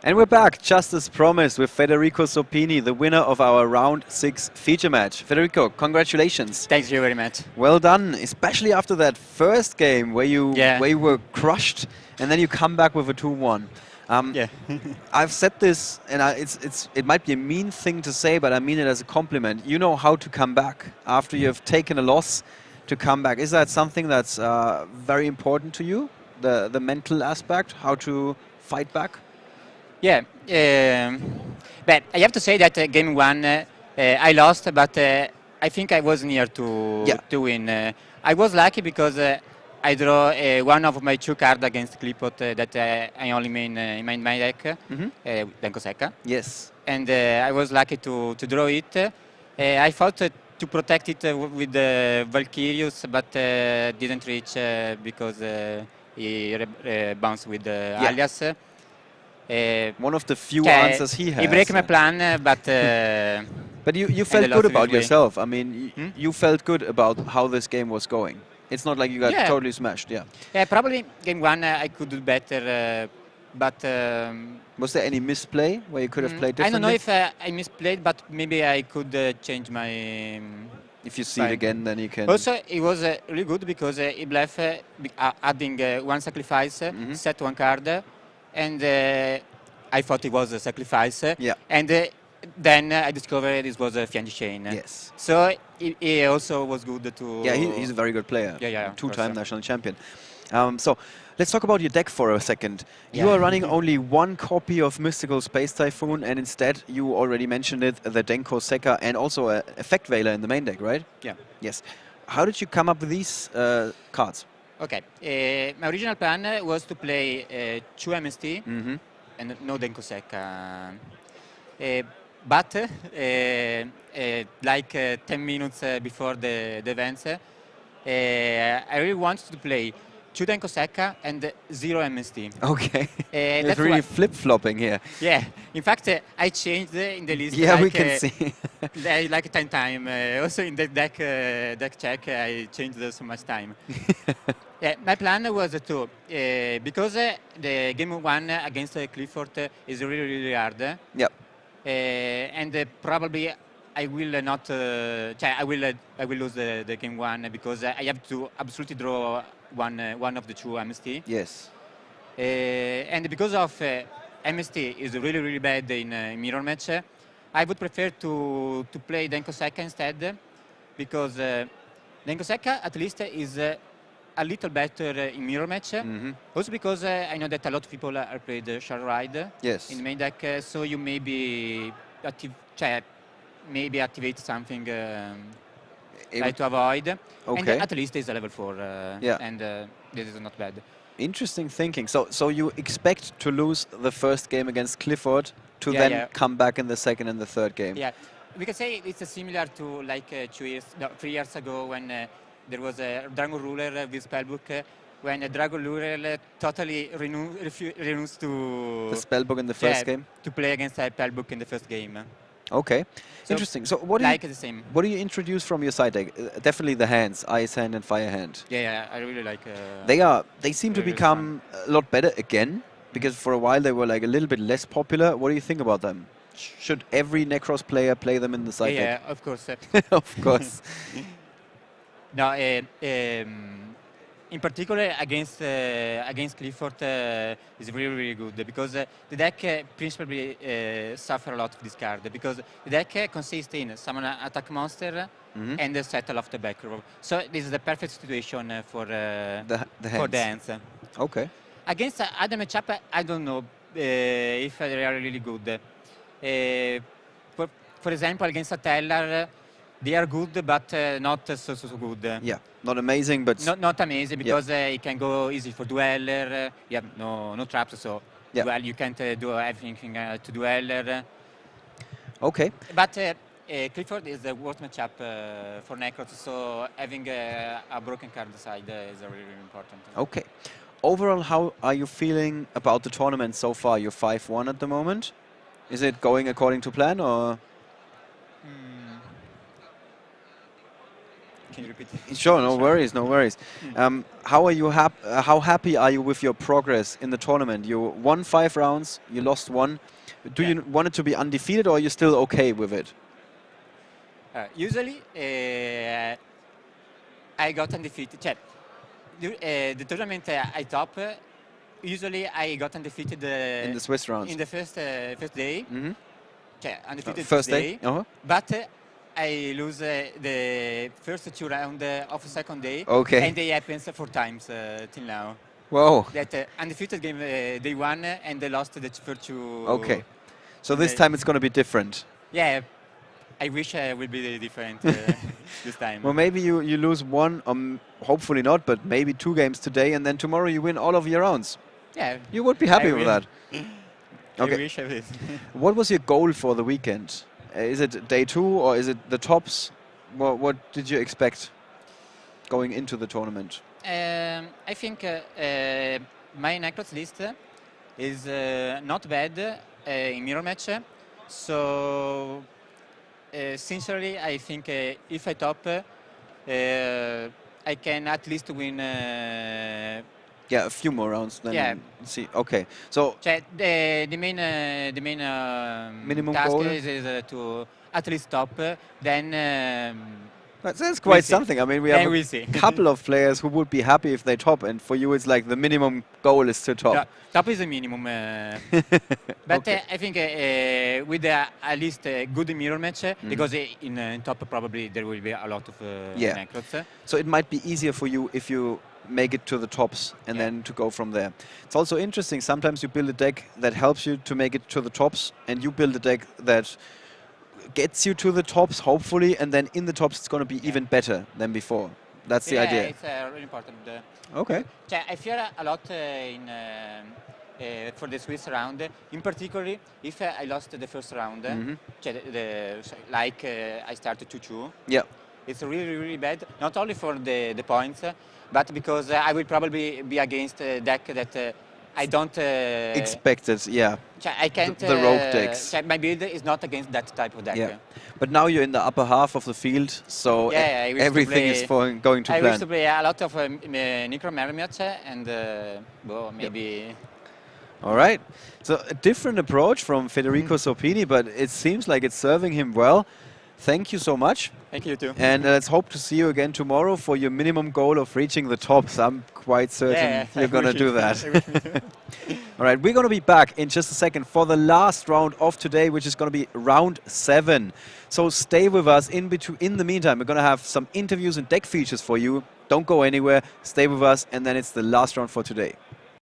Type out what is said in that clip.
And we're back, just as promised, with Federico Zoppini, the winner of our round 6 feature match. Federico, congratulations. Thank you very much. Well done, especially after that first game where you were crushed, and then you come back with a 2-1. Yeah. I've said this, and it might be a mean thing to say, but I mean it as a compliment. You know how to come back after you have taken a loss. To come back, is that something that's very important to you? The mental aspect, how to fight back? Yeah, but I have to say that game 1 I lost, but I think I was near to win. I was lucky because I draw one of my 2 cards against Clipot that I only main in my deck, Denko Sekka. Yes. And I was lucky to draw it. I thought to protect it with Valkyrius, but didn't reach because he bounced with Alias. One of the few answers he has. He broke my plan, but... but you felt good about yourself. I mean, you felt good about how this game was going. It's not like you got totally smashed, Yeah, probably game 1 I could do better, but... was there any misplay where you could have played differently? I don't know if I misplayed, but maybe I could change my... if you see it again, then you can... Also, it was really good because he bluffed adding 1 sacrifice, set 1 card, and I thought it was a sacrifice. And then I discovered this was a Fiangi Chain. Yes. So he also was good to... Yeah, he's a very good player. Yeah, 2-time national champion. So let's talk about your deck for a second. You are running only 1 copy of Mystical Space Typhoon, and instead, you already mentioned it, the Denko Sekka, and also a Effect Veiler in the main deck, right? Yeah. Yes. How did you come up with these cards? Okay. My original plan was to play 2 MST and no Denko Sekka. But like 10 minutes before the events, I really wanted to play 2 Denko Sekka and 0 MST. Okay. That's really flip-flopping here. Yeah. In fact, I changed in the list. Yeah, we can see. like 10 times. Also in the deck check, I changed so much time. My plan was to, because the game 1 against Clifford is really hard. Yep. And probably I will not. I will lose the game 1 because I have to absolutely draw one of the 2 MST. Yes. And because of MST is really bad in mirror match, I would prefer to play Denko Sekka instead, because Denko Sekka at least is a little better in mirror match. Also because I know that a lot of people are played Shard Ride in the main deck, so you maybe activate something try to avoid. And at least it's a level 4, and this is not bad. Interesting thinking. So you expect to lose the first game against Clifford to then come back in the second and the third game. Yeah, we can say it's similar to like 3 years ago when there was a Dragon Ruler with Spellbook, when a Dragon Ruler totally renounced to... The Spellbook in the first game? To play against a Spellbook in the first game. Okay, so interesting. So what do you introduce from your side deck? Definitely the hands, Ice Hand and Fire Hand. Yeah, I really like... They seem to become a lot better again, because for a while they were like a little bit less popular. What do you think about them? Should every Necros player play them in the side deck? Yeah, of course. Of course. No, in particular against Clifford is really good, because the deck principally suffer a lot of this card, because the deck consists in summon an attack monster and settle off the back row. So this is the perfect situation for the hands. Okay. Against other matchup, I don't know if they are really good. For example, against a Tellar, they are good, but not so good. Yeah, not amazing, but... Not amazing, because it can go easy for Dueller. You have no traps, so you can't do everything to Dueller. Okay. But Clifford is the worst matchup for Necros, so having a broken card side is really important. Okay. Overall, how are you feeling about the tournament so far? You're 5-1 at the moment. Is it going according to plan, or...? can you repeat it? Sure, no worries, no worries. How are you how happy are you with your progress in the tournament? You won 5 rounds, you lost 1. Do Yeah. you want it to be undefeated, or are you still okay with it? Usually, I got undefeated. Cioè, the tournament I top. Usually, I got undefeated In the Swiss rounds? in the first day. Cioè, undefeated First day? Uh-huh. But I lose the first 2 rounds of the second day. Okay. And they happens 4 times till now. Whoa. That undefeated game day 1 and they lost the first 2. Okay. So this time it's going to be different. Yeah, I wish it would be different this time. Well, maybe you lose 1, hopefully not, but maybe 2 games today, and then tomorrow you win all of your rounds. Yeah. You would be happy I with will. that. I Okay. wish I would. What was your goal for the weekend? Is it day 2 or is it the tops? What did you expect going into the tournament? I think my necklace list is not bad in mirror match. So sincerely, I think if I top, I can at least win. Yeah, a few more rounds. Then Yeah. see. Okay. So Cioè, the main Minimum task goal? is to at least top. Then that's quite see. something. I mean, we Then have we'll a see. couple of players who would be happy if they top, and for you, it's like the minimum goal is to top. yeah, top is the minimum. But Okay. I think with at least a good mirror match, because in top probably there will be a lot of Yeah. necklaces. So it might be easier for you if you make it to the tops and Yeah. then to go from there. It's also interesting, sometimes you build a deck that helps you to make it to the tops, and you build a deck that gets you to the tops, hopefully, and then in the tops it's going to be even better than before. That's the Yeah, idea. it's really important. Okay. Cioè, I fear a lot for the Swiss round, in particular if I lost the first round, cioè, like I started 2-2. Yeah. It's really, really bad, not only for the points, but because I will probably be against a deck that I don't... Expected, yeah. cioè, I can't... the rogue decks. cioè, my build is not against that type of deck. Yeah. But now you're in the upper half of the field, so Yeah, I wish to everything is going to I plan. wish to play a lot of Necro match and well, maybe... All right. So a different approach from Federico Zoppini, but it seems like it's serving him well. Thank you so much. Thank you too. And let's hope to see you again tomorrow for your minimum goal of reaching the tops. I'm quite certain you're going to do that. All right, we're going to be back in just a second for the last round of today, which is going to be round 7. So stay with us. In the meantime, we're going to have some interviews and deck features for you. Don't go anywhere. Stay with us, and then it's the last round for today.